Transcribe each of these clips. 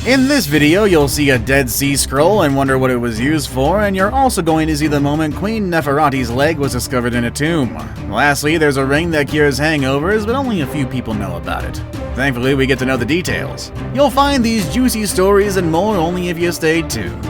In this video, you'll see a Dead Sea Scroll and wonder what it was used for, and you're also going to see the moment Queen Nefertari's leg was discovered in a tomb. Lastly, there's a ring that cures hangovers, but only a few people know about it. Thankfully, we get to know the details. You'll find these juicy stories and more only if you stay tuned.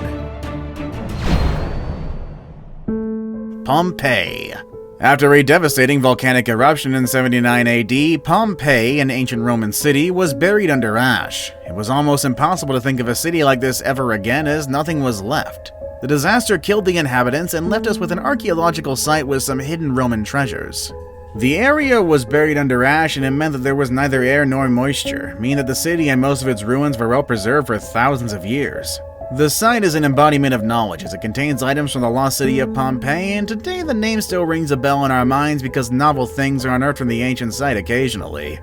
Pompeii. After a devastating volcanic eruption in 79 AD, Pompeii, an ancient Roman city, was buried under ash. It was almost impossible to think of a city like this ever again, as nothing was left. The disaster killed the inhabitants and left us with an archaeological site with some hidden Roman treasures. The area was buried under ash, and it meant that there was neither air nor moisture, meaning that the city and most of its ruins were well preserved for thousands of years. The site is an embodiment of knowledge, as it contains items from the lost city of Pompeii, and today the name still rings a bell in our minds because novel things are unearthed from the ancient site occasionally.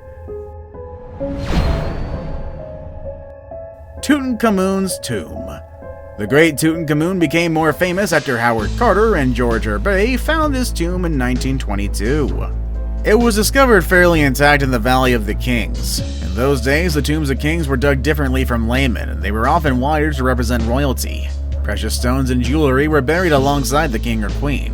Tutankhamun's tomb. The great Tutankhamun became more famous after Howard Carter and George Herbe found this tomb in 1922. It was discovered fairly intact in the Valley of the Kings. In those days, the tombs of kings were dug differently from laymen, and they were often wired to represent royalty. Precious stones and jewelry were buried alongside the king or queen.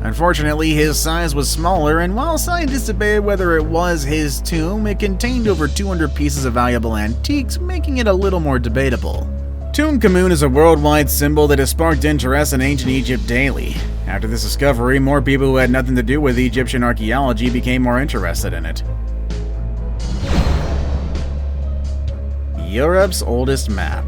Unfortunately, his size was smaller, and while scientists debated whether it was his tomb, it contained over 200 pieces of valuable antiques, making it a little more debatable. Tutankhamun is a worldwide symbol that has sparked interest in ancient Egypt daily. After this discovery, more people who had nothing to do with Egyptian archaeology became more interested in it. Europe's oldest map.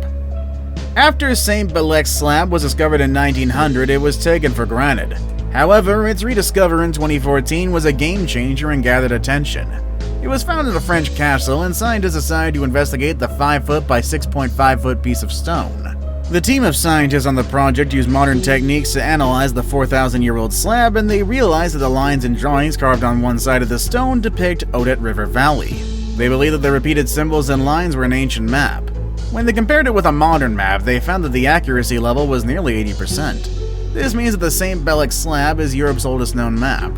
After St. Belec's slab was discovered in 1900, it was taken for granted. However, its rediscovery in 2014 was a game changer and gathered attention. It was found in a French castle, and scientists decided to investigate the 5-foot by 6.5-foot piece of stone. The team of scientists on the project used modern techniques to analyze the 4,000-year-old slab, and they realized that the lines and drawings carved on one side of the stone depict Odet River Valley. They believed that the repeated symbols and lines were an ancient map. When they compared it with a modern map, they found that the accuracy level was nearly 80%. This means that the St. Belec's slab is Europe's oldest known map.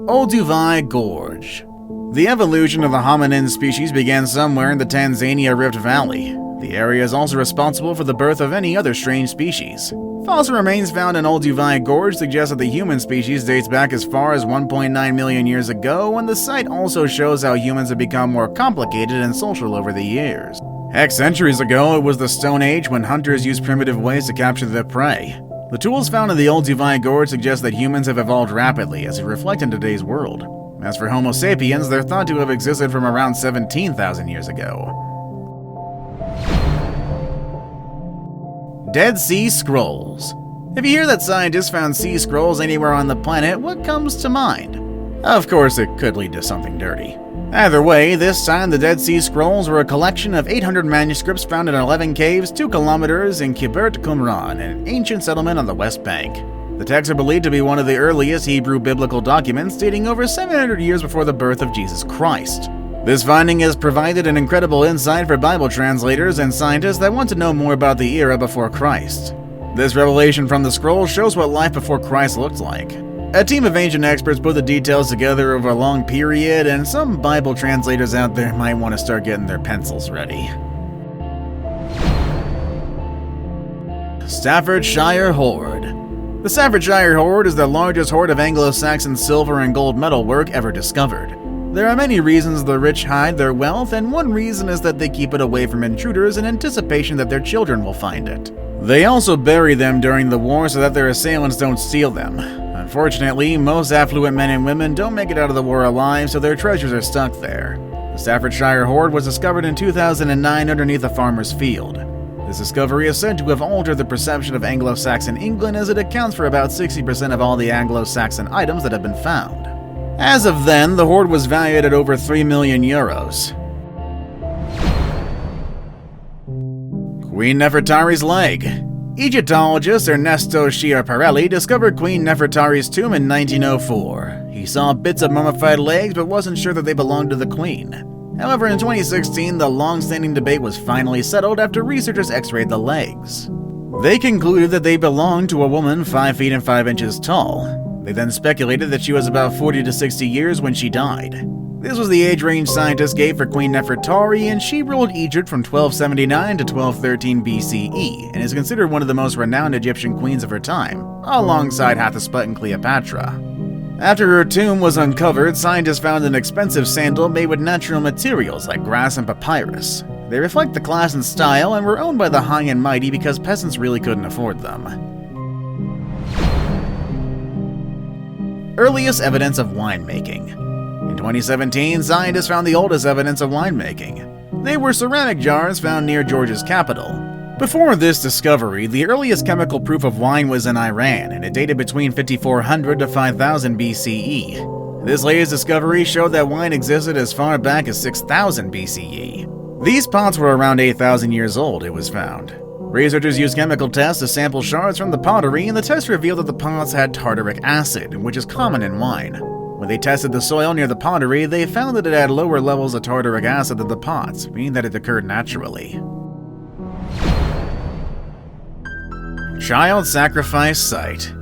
Olduvai Gorge. The evolution of the hominin species began somewhere in the Tanzania Rift Valley. The area is also responsible for the birth of any other strange species. Fossil remains found in Olduvai Gorge suggest that the human species dates back as far as 1.9 million years ago, and the site also shows how humans have become more complicated and social over the years. Heck, centuries ago, it was the Stone Age when hunters used primitive ways to capture their prey. The tools found in the Olduvai Gorge suggest that humans have evolved rapidly as they reflect in today's world. As for Homo sapiens, they're thought to have existed from around 17,000 years ago. Dead Sea Scrolls. If you hear that scientists found sea scrolls anywhere on the planet, what comes to mind? Of course, it could lead to something dirty. Either way, this time the Dead Sea Scrolls were a collection of 800 manuscripts found in 11 caves 2 kilometers in Kibbutz Qumran, an ancient settlement on the West Bank. The texts are believed to be one of the earliest Hebrew biblical documents, dating over 700 years before the birth of Jesus Christ. This finding has provided an incredible insight for Bible translators and scientists that want to know more about the era before Christ. This revelation from the scroll shows what life before Christ looked like. A team of ancient experts put the details together over a long period, and some Bible translators out there might want to start getting their pencils ready. Staffordshire Hoard. The Staffordshire Hoard is the largest hoard of Anglo-Saxon silver and gold metalwork ever discovered. There are many reasons the rich hide their wealth, and one reason is that they keep it away from intruders in anticipation that their children will find it. They also bury them during the war so that their assailants don't steal them. Unfortunately, most affluent men and women don't make it out of the war alive, so their treasures are stuck there. The Staffordshire Hoard was discovered in 2009 underneath a farmer's field. This discovery is said to have altered the perception of Anglo-Saxon England, as it accounts for about 60% of all the Anglo-Saxon items that have been found. As of then, the hoard was valued at over 3 million euros. Queen Nefertari's leg. Egyptologist Ernesto Schiaparelli discovered Queen Nefertari's tomb in 1904. He saw bits of mummified legs but wasn't sure that they belonged to the queen. However, in 2016, the long-standing debate was finally settled after researchers x-rayed the legs. They concluded that they belonged to a woman 5 feet and 5 inches tall. They then speculated that she was about 40 to 60 years when she died. This was the age range scientists gave for Queen Nefertari, and she ruled Egypt from 1279 to 1213 BCE, and is considered one of the most renowned Egyptian queens of her time, alongside Hatshepsut and Cleopatra. After her tomb was uncovered, scientists found an expensive sandal made with natural materials like grass and papyrus. They reflect the class and style and were owned by the high and mighty because peasants really couldn't afford them. Earliest evidence of winemaking. In 2017, scientists found the oldest evidence of winemaking. They were ceramic jars found near Georgia's capital. Before this discovery, the earliest chemical proof of wine was in Iran, and it dated between 5400 to 5000 BCE. This latest discovery showed that wine existed as far back as 6000 BCE. These pots were around 8,000 years old, it was found. Researchers used chemical tests to sample shards from the pottery, and the test revealed that the pots had tartaric acid, which is common in wine. When they tested the soil near the pottery, they found that it had lower levels of tartaric acid than the pots, meaning that it occurred naturally. Child sacrifice site.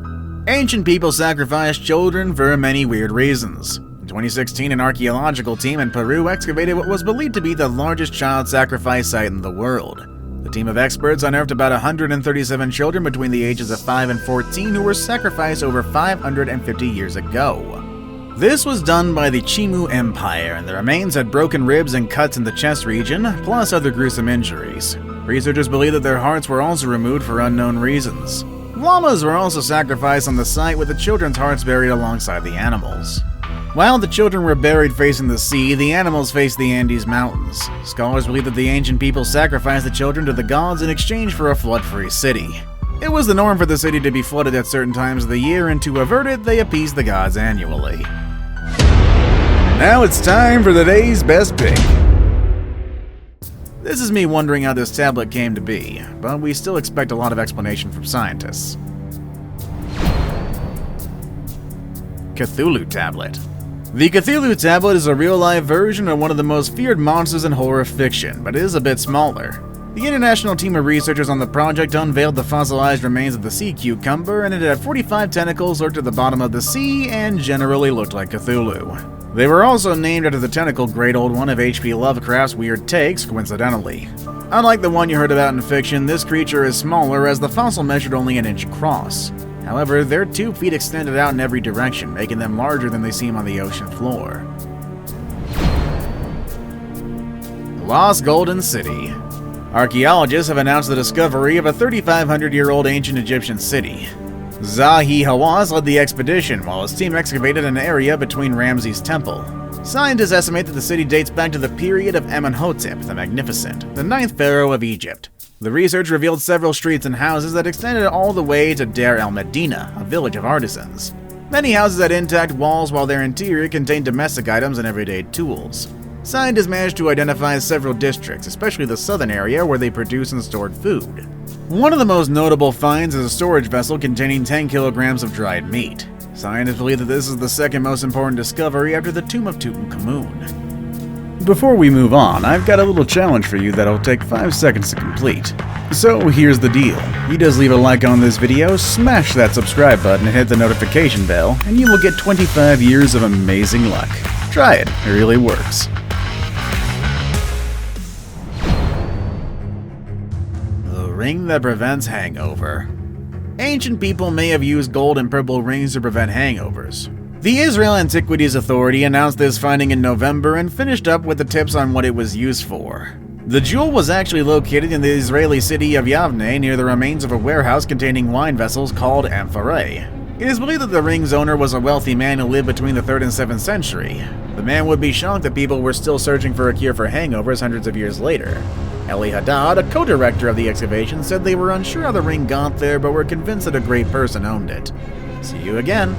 Ancient people sacrificed children for many weird reasons. In 2016, an archaeological team in Peru excavated what was believed to be the largest child sacrifice site in the world. The team of experts unearthed about 137 children between the ages of 5 and 14 who were sacrificed over 550 years ago. This was done by the Chimu Empire, and the remains had broken ribs and cuts in the chest region, plus other gruesome injuries. Researchers believe that their hearts were also removed for unknown reasons. Llamas were also sacrificed on the site, with the children's hearts buried alongside the animals. While the children were buried facing the sea, the animals faced the Andes Mountains. Scholars believe that the ancient people sacrificed the children to the gods in exchange for a flood-free city. It was the norm for the city to be flooded at certain times of the year, and to avert it, they appeased the gods annually. Now it's time for the day's best pick. This is me wondering how this tablet came to be, but we still expect a lot of explanation from scientists. Cthulhu Tablet. The Cthulhu Tablet is a real-life version of one of the most feared monsters in horror fiction, but it is a bit smaller. The international team of researchers on the project unveiled the fossilized remains of the sea cucumber, and it had 45 tentacles lurked at the bottom of the sea and generally looked like Cthulhu. They were also named after the tentacled Great Old One of H.P. Lovecraft's Weird Takes, coincidentally. Unlike the one you heard about in fiction, this creature is smaller as the fossil measured only an inch across. However, their 2 feet extended out in every direction, making them larger than they seem on the ocean floor. Lost Golden City. Archaeologists have announced the discovery of a 3,500-year-old ancient Egyptian city. Zahi Hawass led the expedition, while his team excavated an area between Ramses' temple. Scientists estimate that the city dates back to the period of Amenhotep the Magnificent, the 9th pharaoh of Egypt. The research revealed several streets and houses that extended all the way to Deir el-Medina, a village of artisans. Many houses had intact walls, while their interior contained domestic items and everyday tools. Scientists managed to identify several districts, especially the southern area where they produced and stored food. One of the most notable finds is a storage vessel containing 10 kilograms of dried meat. Scientists believe that this is the second most important discovery after the tomb of Tutankhamun. Before we move on, I've got a little challenge for you that'll take 5 seconds to complete. So here's the deal. You just leave a like on this video, smash that subscribe button and hit the notification bell, and you will get 25 years of amazing luck. Try it, it really works. Ring that prevents hangover. Ancient people may have used gold and purple rings to prevent hangovers. The Israel Antiquities Authority announced this finding in November and finished up with the tips on what it was used for. The jewel was actually located in the Israeli city of Yavne near the remains of a warehouse containing wine vessels called amphorae. It is believed that the ring's owner was a wealthy man who lived between the 3rd and 7th century. The man would be shocked that people were still searching for a cure for hangovers hundreds of years later. Eli Haddad, a co-director of the excavation, said they were unsure how the ring got there but were convinced that a great person owned it. See you again.